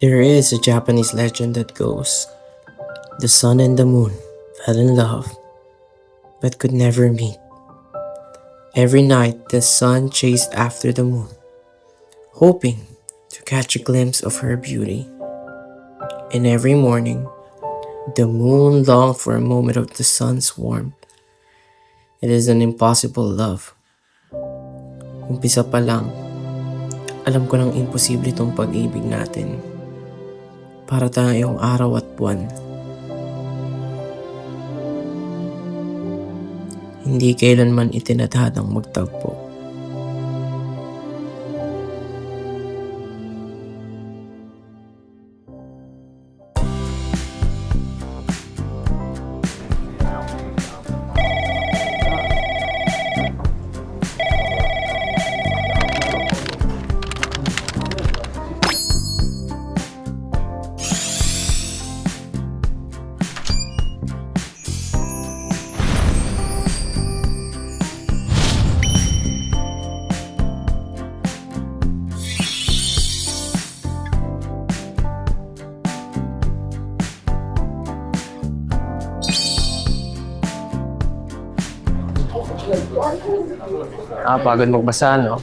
There is a Japanese legend that goes, the sun and the moon fell in love, but could never meet. Every night the sun chased after the moon, hoping to catch a glimpse of her beauty. And every morning, the moon longed for a moment of the sun's warmth. It is an impossible love. Umpisa pa lang, alam ko nang imposible itong pag-ibig natin. Para tayong araw at buwan. Hindi kailanman itinadhadang magtagpo. Pagod magbasa, no?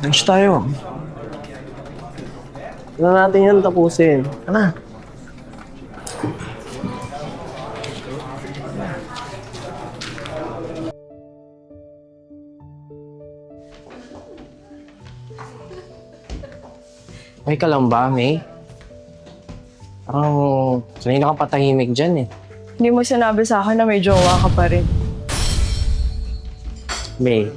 Lunch tayo. Ano natin yan tapusin? Ano? Okay ka lang ba, May? Parang kanina ka patahimik dyan eh. Hindi mo sinabi sa akin na may jowa ka pa rin. May,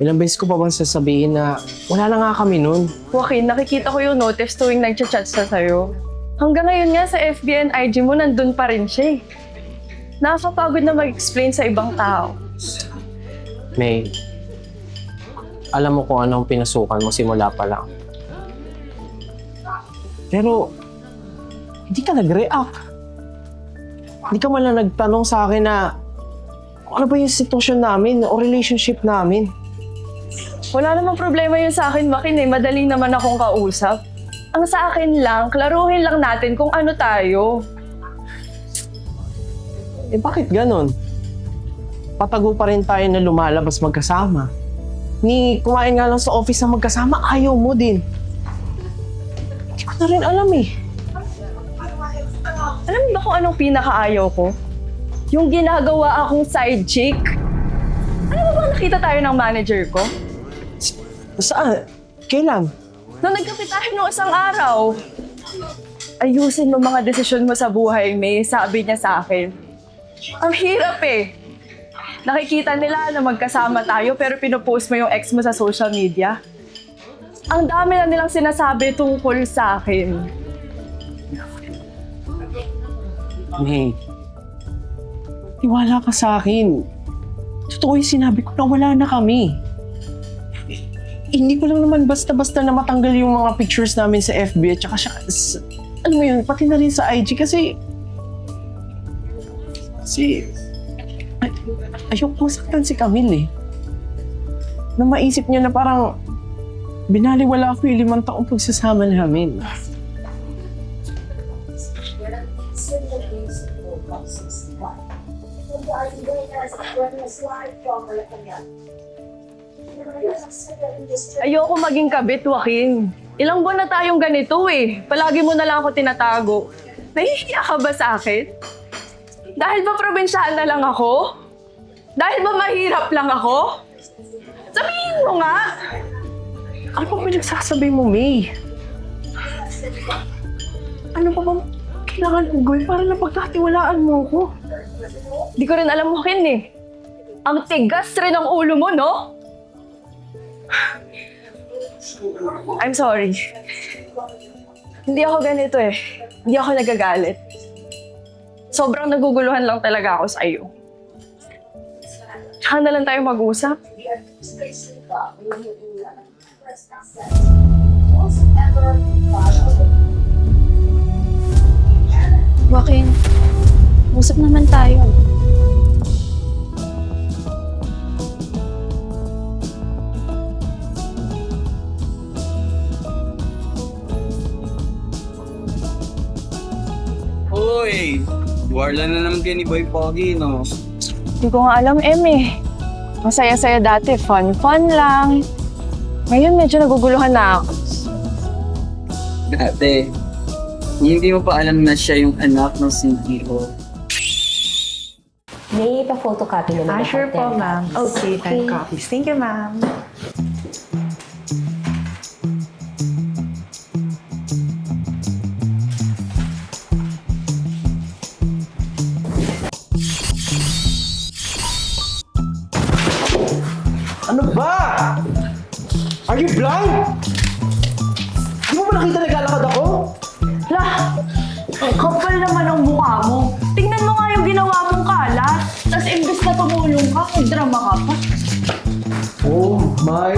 ilang beses ko pa bang sasabihin na wala na nga kami nun? Joaquin, nakikita ko yung notice tuwing nagchat-chat sa sa'yo. Hanggang ngayon nga sa FB and IG mo, nandun pa rin siya eh. Nakakapagod na mag-explain sa ibang tao. May, alam mo kung anong pinasukan mo simula pa lang. Pero, hindi ka nag-react. Hindi ka man lang nagtanong sa akin na ano ba yung sitwasyon namin o relationship namin. Wala namang problema yun sa akin, Joaquin eh. Madali naman akong kausap. Ang sa akin lang, klaruhin lang natin kung ano tayo. Eh bakit ganon? Patago pa rin tayo na lumalabas magkasama. Ni kumain nga lang sa office na magkasama, ayaw mo din. Hindi ko na rin alam eh. Alam mo ba kung anong pinakaayaw ko? Yung ginagawa akong side chick. Ano ba bang nakita tayo ng manager ko? Saan? Kailan? Nung nagkape tayo nung isang araw. Ayusin mo mga desisyon mo sa buhay, May, sabi niya sa akin. Ang hirap eh. Nakikita nila na magkasama tayo pero pinupost mo yung ex mo sa social media. Ang dami na nilang sinasabi tungkol sa akin. May, tiwala ka sa akin. Totoo yung sinabi ko na wala na kami. Hindi ko lang naman basta-basta na matanggal yung mga pictures namin sa FB at saka alam mo yun, pati na rin sa IG kasi ayoko masaktan si Camille eh. Na maisip niya na parang binaliwala ko yung 5 taong pagsasama namin. Ayoko maging kabit, Joaquin. Ilang buwan na tayong ganito eh. Palagi mo na lang ako tinatago. Nahihiya ka ba sa akin? Dahil ba probinsyaan na lang ako? Dahil ba mahirap lang ako? Sabihin mo nga! Ano pa pinagsasabi mo, May? Ano pa bang kailangan kong gawin para napagkatiwalaan mo ako? Di ko rin alam, Joaquin eh. Ang tigas rin ang ulo mo, no? I'm sorry. Hindi ako ganito eh. Hindi ako nagagalit. Sobrang naguguluhan lang talaga ako sa iyo. Tsaka na lang tayo mag-usap. Joaquin, usap naman tayo. Uy! Warla na naman kayo ni Boy Pogi, no? Hindi ko nga alam, eh. Masaya-saya dati, fun-fun lang. Ngayon medyo naguguluhan na ako. Ate, hindi mo pa alam na siya yung anak ng CEO. May pa-photocopy naman ako. Sure po, 10 ma'am. copies. Okay, 10 copies. Thank you, ma'am. Ano ba? Are you blind? Di mo ba nakita naglalakad ako? Lah! Ang kapal naman ang mukha mo. Tingnan mo nga yung ginawa mong kalat. Tapos imbes na tumulong ka, drama ka pa. Oh my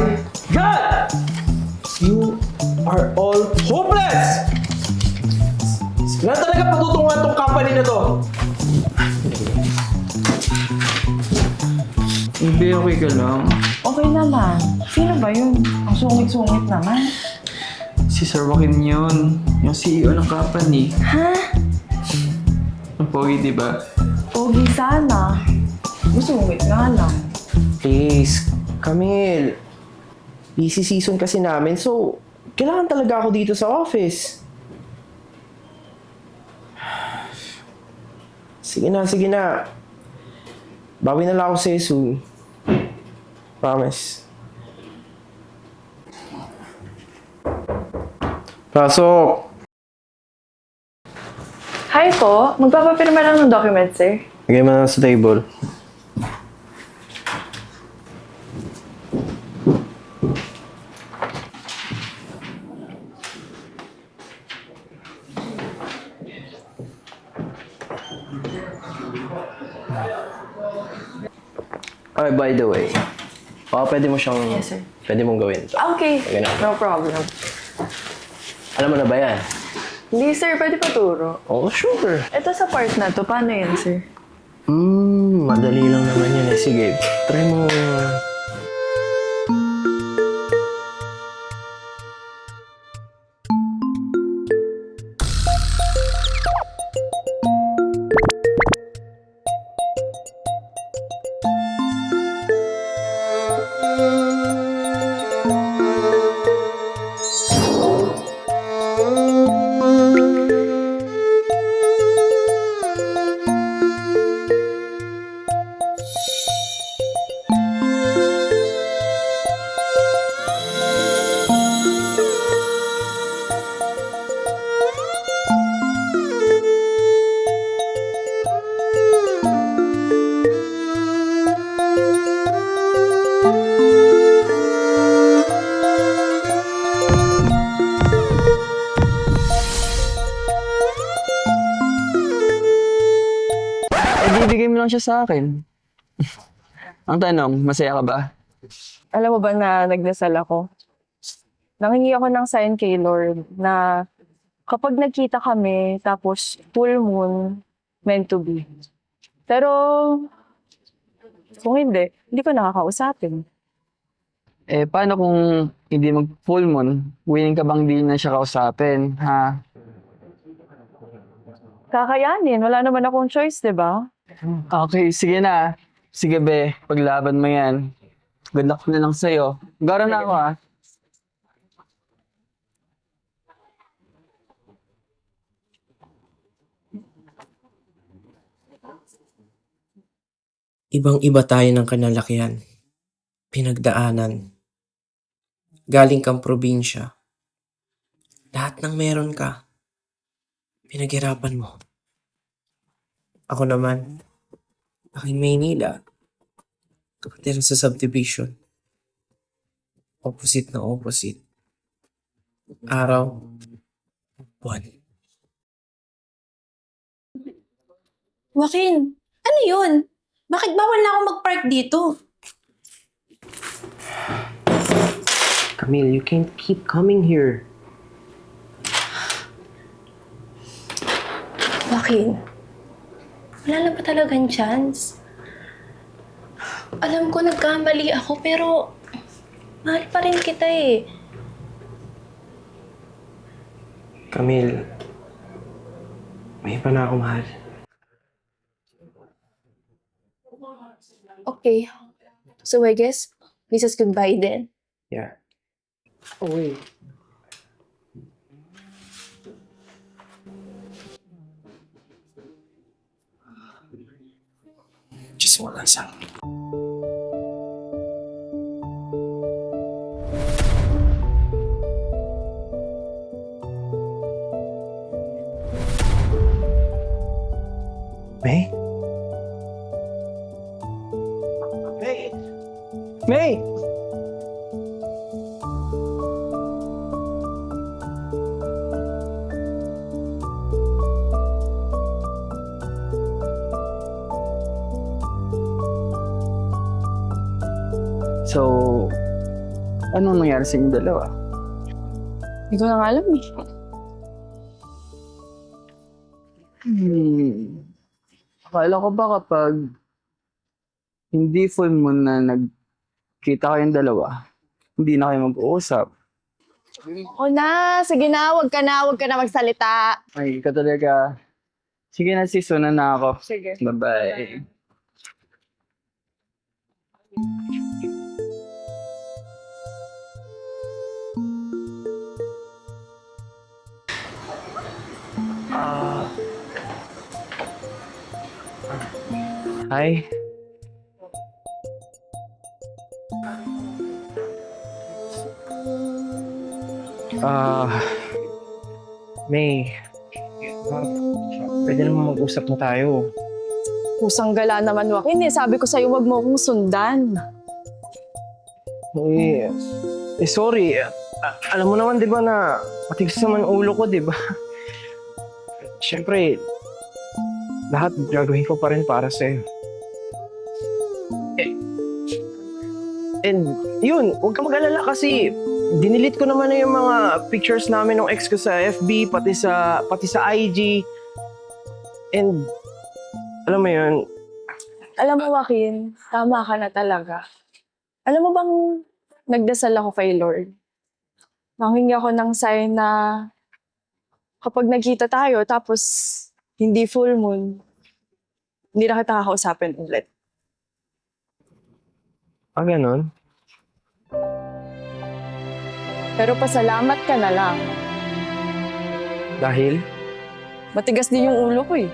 God! You are all hopeless! Wala talaga patutunguhan tong company na to. Hindi, okay ka lang. Okay naman. Sino ba yun? Ang sungit-sungit naman. Si Sir Joaquin yun. Yung CEO ng company. Ha? Ang pogi, di ba? Pogi sana. Masungit nga lang. Please, Camille. Busy season kasi namin, so kailangan talaga ako dito sa office. Sige na, sige na. Bawi na lang ako sa'yo soon. Promise. Pasok! Hi po. Magpapapirma lang ng document, sir. Lagay mo na sa table. Ay, by the way, pwede mo siyang... Yes, sir. Pwede mong gawin to. Okay. Ganun. No problem. Alam mo na ba yan? Hindi, sir. Pwede paturo. Oh, sure. Ito sa part na to. Paano yan, sir? Madali lang naman yan eh. Sige, try mo. Ibibigay mo lang siya sa akin. Ang tanong, masaya ka ba? Alam mo ba na nagdasal ako? Nangingi ako ng sign kay Lord na kapag nagkita kami, tapos full moon, meant to be. Pero, kung hindi ko nakakausapin. Paano kung hindi mag-full moon? Willing ka bang di na siya kausapin, ha? Kakayanin, wala naman akong choice, di ba? Okay, sige na. Sige, be. Paglaban mo yan. Good luck na lang sa'yo. Garo na ako, ha? Ibang-iba tayo ng kanalakihan. Pinagdaanan. Galing kang probinsya. Lahat ng meron ka, pinaghirapan mo. Ako naman, aking Maynila. Nakatira sa subdivision. Opposite na opposite. Araw, buwan. Joaquin, ano yun? Bakit bawal na ako mag-park dito? Camille, you can't keep coming here. Joaquin, wala na ba talagang chance? Alam ko nagkamali ako pero mahal pa rin kita eh. Camille, May iba na ako, mahal. Okay. So I guess, this is goodbye then. Yeah. Oh, wait. Just one last time. May? May! May! So, ano nangyari sa inyong dalawa? Hindi ko na nga alam eh. Akala ko ba kapag hindi full moon na nagkita kayong dalawa, hindi na kayo mag-uusap? O na, sige na, wag ka na magsalita. Ay, ka talaga. Sige na sis, una na ako. Sige. Bye-bye. Hi. May. Pwede naman mag-usap na tayo. Pusang gala naman, Joaquin eh. Sabi ko sa'yo, wag mo akong sundan. Sorry. Alam mo naman, di ba, na matigas naman ang ulo ko, di ba? Siyempre, lahat gagawin ko pa rin para sa'yo. And yun, huwag ka mag-alala kasi dinilit ko naman na yung mga pictures namin ng ex ko sa FB, pati sa IG. And alam mo yun, Alam mo, Joaquin, tama ka na talaga. Alam mo bang nagdasal ako kay Lord? Nanghingi ako ng sign na kapag nagkita tayo tapos hindi full moon, hindi na kita kakausapin ulit. ganon. Pero pasalamat ka na lang. Dahil, Matigas din yung ulo ko eh.